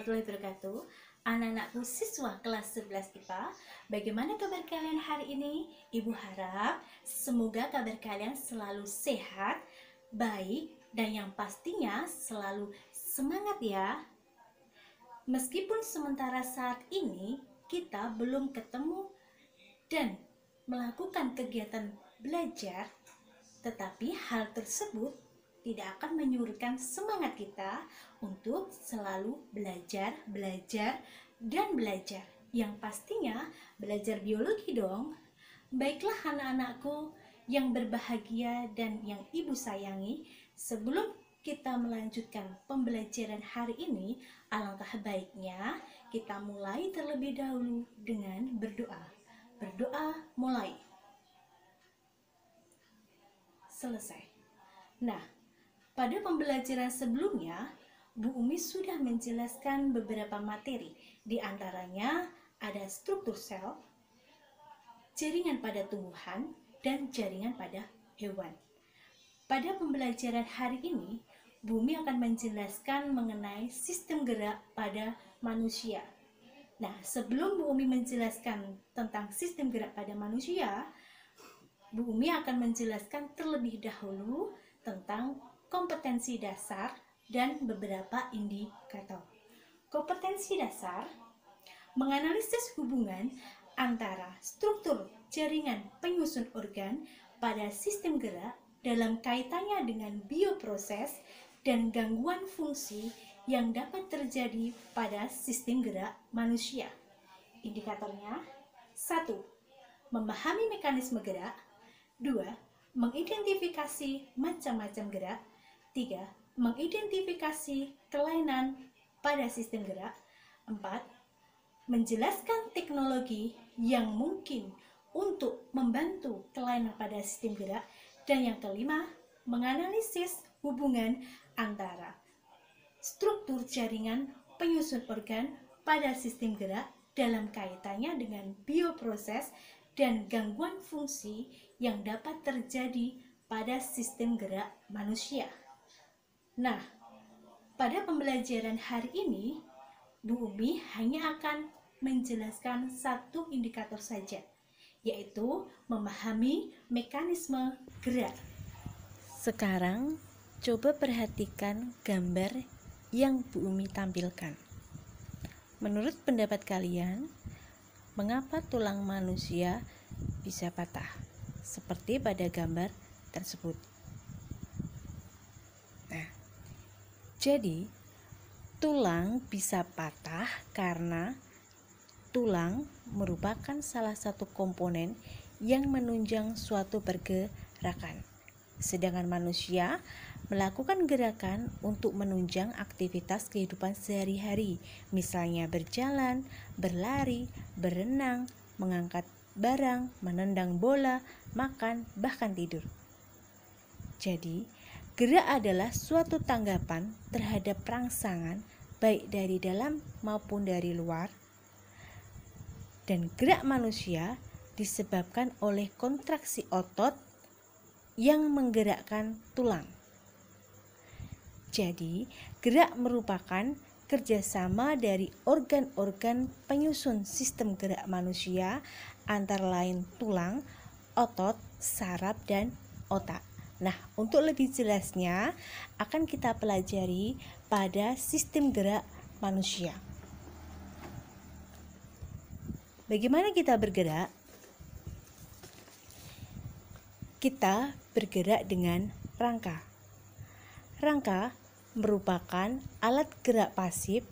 warahmatullahi wabarakatuh. Anak-anakku siswa kelas 11 IPA, bagaimana kabar kalian hari ini? Ibu harap semoga kabar kalian selalu sehat, baik, dan yang pastinya selalu semangat ya. Meskipun sementara saat ini kita belum ketemu dan melakukan kegiatan belajar, tetapi hal tersebut tidak akan menyurutkan semangat kita untuk selalu belajar, dan belajar. Yang pastinya belajar biologi dong. Baiklah anak-anakku yang berbahagia dan yang ibu sayangi, sebelum kita melanjutkan pembelajaran hari ini, alangkah baiknya kita mulai terlebih dahulu dengan berdoa. Berdoa mulai. Selesai. Nah, pada pembelajaran sebelumnya, Bu Umi sudah menjelaskan beberapa materi. Di antaranya ada struktur sel, jaringan pada tumbuhan, dan jaringan pada hewan. Pada pembelajaran hari ini, Bu Umi akan menjelaskan mengenai sistem gerak pada manusia. Nah, sebelum Bu Umi menjelaskan tentang sistem gerak pada manusia, Bu Umi akan menjelaskan terlebih dahulu tentang kompetensi dasar dan beberapa indikator. Kompetensi dasar menganalisis hubungan antara struktur jaringan penyusun organ pada sistem gerak dalam kaitannya dengan bioproses dan gangguan fungsi yang dapat terjadi pada sistem gerak manusia. Indikatornya: 1. Memahami mekanisme gerak. 2. Mengidentifikasi macam-macam gerak. 3. Mengidentifikasi kelainan pada sistem gerak. 4. Menjelaskan teknologi yang mungkin untuk membantu kelainan pada sistem gerak. Dan yang kelima, menganalisis hubungan antara struktur jaringan penyusun organ pada sistem gerak dalam kaitannya dengan bioproses dan gangguan fungsi yang dapat terjadi pada sistem gerak manusia. Nah, pada pembelajaran hari ini, Bu Umi hanya akan menjelaskan satu indikator saja, yaitu memahami mekanisme gerak. Sekarang, coba perhatikan gambar yang Bu Umi tampilkan. Menurut pendapat kalian, mengapa tulang manusia bisa patah? Seperti pada gambar tersebut. Nah, jadi tulang bisa patah karena tulang merupakan salah satu komponen yang menunjang suatu pergerakan. Sedangkan manusia melakukan gerakan untuk menunjang aktivitas kehidupan sehari-hari, misalnya berjalan, berlari, berenang, mengangkat barang, menendang bola, makan, bahkan tidur. Jadi, gerak adalah suatu tanggapan terhadap rangsangan baik dari dalam maupun dari luar. Dan gerak manusia disebabkan oleh kontraksi otot yang menggerakkan tulang. Jadi, gerak merupakan kerjasama dari organ-organ penyusun sistem gerak manusia, antara lain tulang, otot, saraf, dan otak. Nah, untuk lebih jelasnya akan kita pelajari pada sistem gerak manusia. Bagaimana kita bergerak? Kita bergerak dengan rangka. Rangka merupakan alat gerak pasif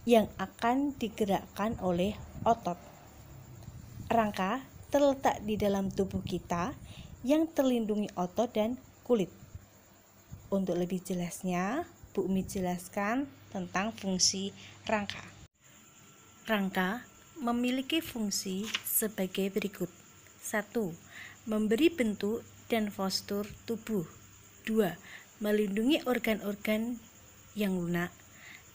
yang akan digerakkan oleh otot. Rangka terletak di dalam tubuh kita yang terlindungi otot dan kulit. Untuk lebih jelasnya, Bu Umi jelaskan tentang fungsi rangka. Rangka memiliki fungsi sebagai berikut. 1. Memberi bentuk dan postur tubuh. 2. Melindungi organ-organ yang lunak.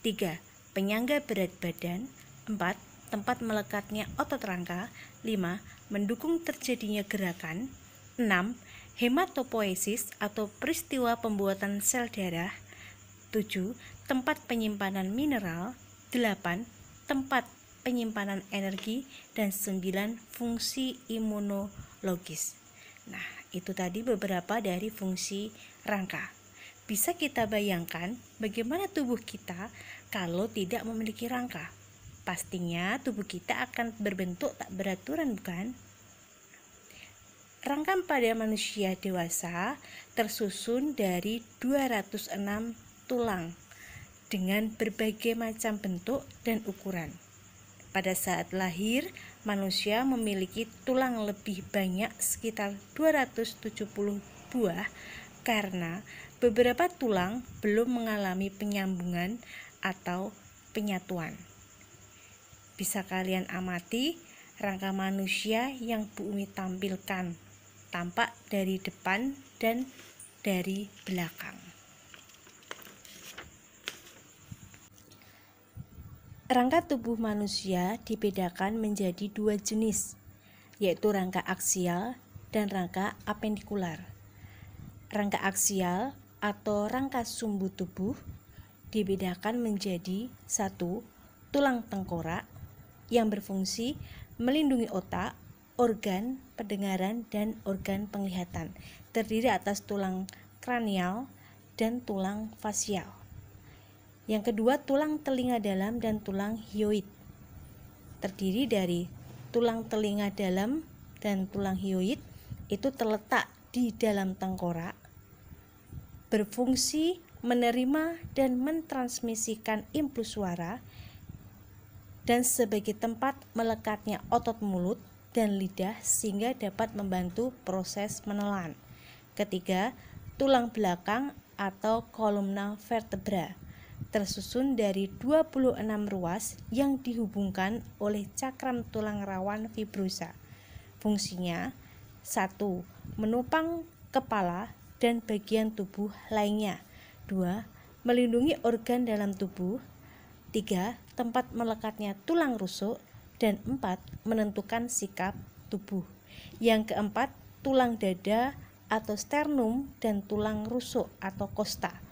3. Penyangga berat badan. 4. Tempat melekatnya otot rangka. 5. Mendukung terjadinya gerakan. 6. Hematopoiesis atau peristiwa pembuatan sel darah. 7. Tempat penyimpanan mineral. 8. Tempat penyimpanan energi, dan 9. Fungsi imunologis. Nah, itu tadi beberapa dari fungsi rangka. Bisa kita bayangkan bagaimana tubuh kita kalau tidak memiliki rangka? Pastinya tubuh kita akan berbentuk tak beraturan, bukan? Rangka pada manusia dewasa tersusun dari 206 tulang dengan berbagai macam bentuk dan ukuran. Pada saat lahir, manusia memiliki tulang lebih banyak sekitar 270 buah karena beberapa tulang belum mengalami penyambungan atau penyatuan. Bisa kalian amati rangka manusia yang Bu Umi tampilkan, tampak dari depan dan dari belakang. Rangka tubuh manusia dibedakan menjadi 2 jenis, yaitu rangka aksial dan rangka apendikular. Rangka aksial atau rangka sumbu tubuh dibedakan menjadi 1. Tulang tengkorak yang berfungsi melindungi otak, organ pendengaran, dan organ penglihatan, terdiri atas tulang kranial dan tulang fasial. Yang kedua, tulang telinga dalam dan tulang hyoid, terdiri dari tulang telinga dalam dan tulang hyoid itu terletak di dalam tengkorak, berfungsi menerima dan mentransmisikan impuls suara, dan sebagai tempat melekatnya otot mulut dan lidah sehingga dapat membantu proses menelan. Ketiga, tulang belakang atau kolumna vertebra tersusun dari 26 ruas yang dihubungkan oleh cakram tulang rawan fibrosa. Fungsinya 1. Menopang kepala dan bagian tubuh lainnya. 2. Melindungi organ dalam tubuh. 3. Tempat melekatnya tulang rusuk. Dan 4. Menentukan sikap tubuh. Yang keempat, tulang dada atau sternum dan tulang rusuk atau kosta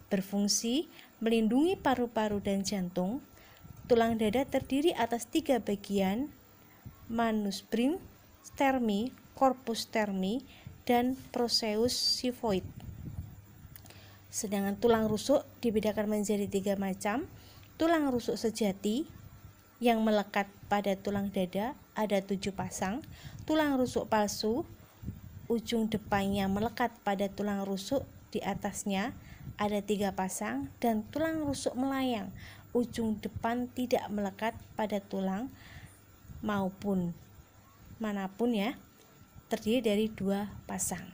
berfungsi melindungi paru-paru dan jantung. Tulang dada terdiri atas 3 bagian, manusbrim, stermi, corpus stermi, dan proceus xiphoid. Sedangkan tulang rusuk dibedakan menjadi 3 macam. Tulang rusuk sejati yang melekat pada tulang dada ada 7 pasang. Tulang rusuk palsu, ujung depannya melekat pada tulang rusuk, di atasnya ada 3 pasang, dan tulang rusuk melayang, ujung depan tidak melekat pada tulang maupun manapun ya, terdiri dari 2 pasang.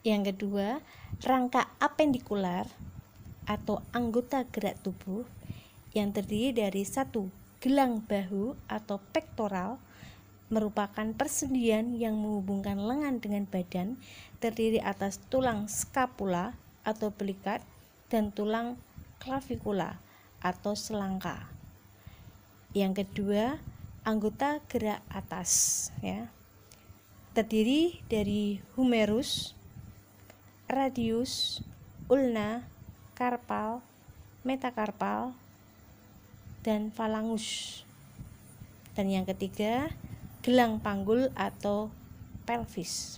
Yang kedua, rangka apendikular atau anggota gerak tubuh yang terdiri dari 1. Gelang bahu atau pektoral merupakan persendian yang menghubungkan lengan dengan badan, terdiri atas tulang scapula atau belikat dan tulang clavikula atau selangka. Yang kedua, anggota gerak atas ya. Terdiri dari humerus, radius, ulna, karpal, metakarpal, dan falangus. Dan yang ketiga, gelang panggul atau pelvis.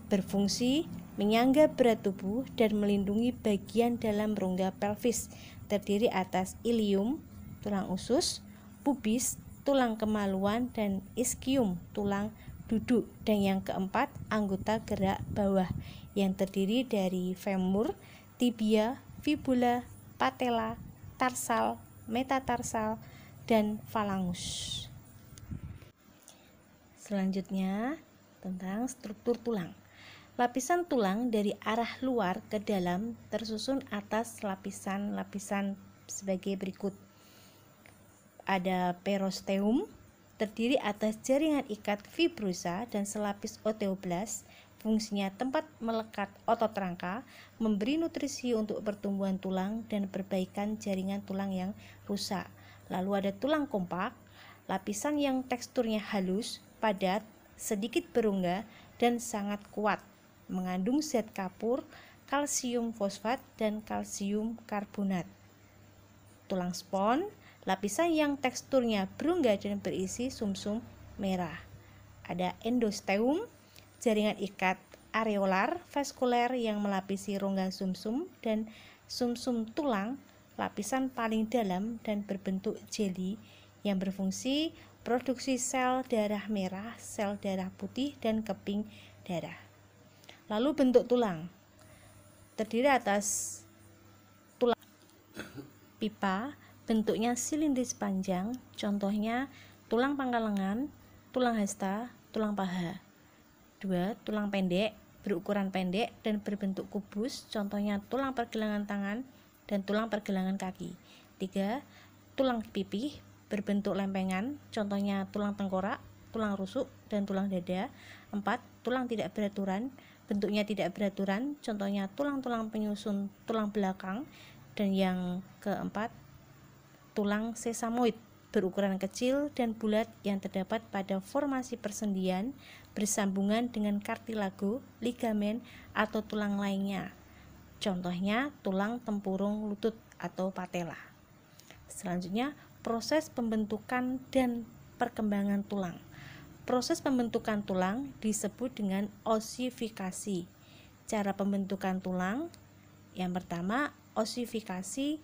Berfungsi menyangga berat tubuh dan melindungi bagian dalam rongga pelvis, terdiri atas ilium, tulang usus, pubis, tulang kemaluan, dan ischium, tulang duduk. Dan yang keempat, anggota gerak bawah yang terdiri dari femur, tibia, fibula, patella, tarsal, metatarsal, dan falangus. Selanjutnya tentang struktur tulang. Lapisan tulang dari arah luar ke dalam tersusun atas lapisan-lapisan sebagai berikut. Ada perosteum, terdiri atas jaringan ikat fibrosa dan selapis osteoblast. Fungsinya tempat melekat otot rangka, memberi nutrisi untuk pertumbuhan tulang dan perbaikan jaringan tulang yang rusak. Lalu ada tulang kompak, lapisan yang teksturnya halus, padat, sedikit berongga, dan sangat kuat, mengandung zat kapur kalsium fosfat dan kalsium karbonat. Tulang spons, lapisan yang teksturnya berongga dan berisi sumsum merah. Ada endosteum, jaringan ikat areolar vaskuler yang melapisi rongga sumsum dan sumsum tulang, lapisan paling dalam dan berbentuk jeli yang berfungsi produksi sel darah merah, sel darah putih, dan keping darah. Lalu bentuk tulang terdiri atas tulang pipa, bentuknya silindris panjang, contohnya tulang pangkal lengan, tulang hasta, tulang paha. 2. Tulang pendek, berukuran pendek dan berbentuk kubus, contohnya tulang pergelangan tangan dan tulang pergelangan kaki. 3. Tulang pipih, berbentuk lempengan, contohnya tulang tengkorak, tulang rusuk, dan tulang dada. 4. Tulang tidak beraturan, bentuknya tidak beraturan, contohnya tulang-tulang penyusun tulang belakang. Dan yang keempat, tulang sesamoid, berukuran kecil dan bulat yang terdapat pada formasi persendian bersambungan dengan kartilago, ligamen, atau tulang lainnya. Contohnya tulang tempurung lutut atau patella. Selanjutnya, proses pembentukan dan perkembangan tulang. Proses pembentukan tulang disebut dengan osifikasi. Cara pembentukan tulang yang pertama, osifikasi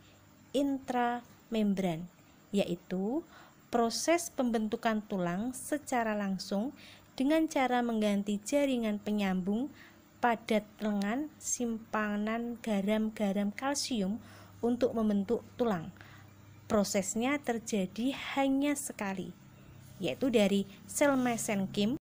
intramembran, yaitu proses pembentukan tulang secara langsung dengan cara mengganti jaringan penyambung padat lengan simpanan garam-garam kalsium untuk membentuk tulang. Prosesnya terjadi hanya sekali, yaitu dari sel mesenkim